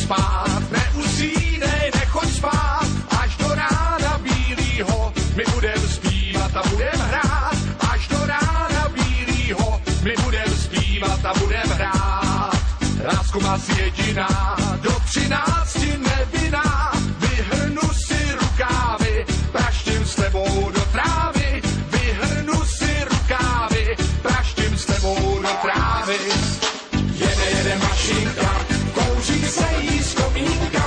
spát, neusínej, nechoď spát, až do rána bílýho my budem zpívat a budem hrát, až do rána bílýho my budem zpívat a budem hrát. Lásku má si jediná, do 13 nevinná, vyhrnu si rukávy, praštím s tebou do trávy, vyhrnu si rukávy, praštím s tebou do trávy. Jede mašinka, kouří se jí z komínka,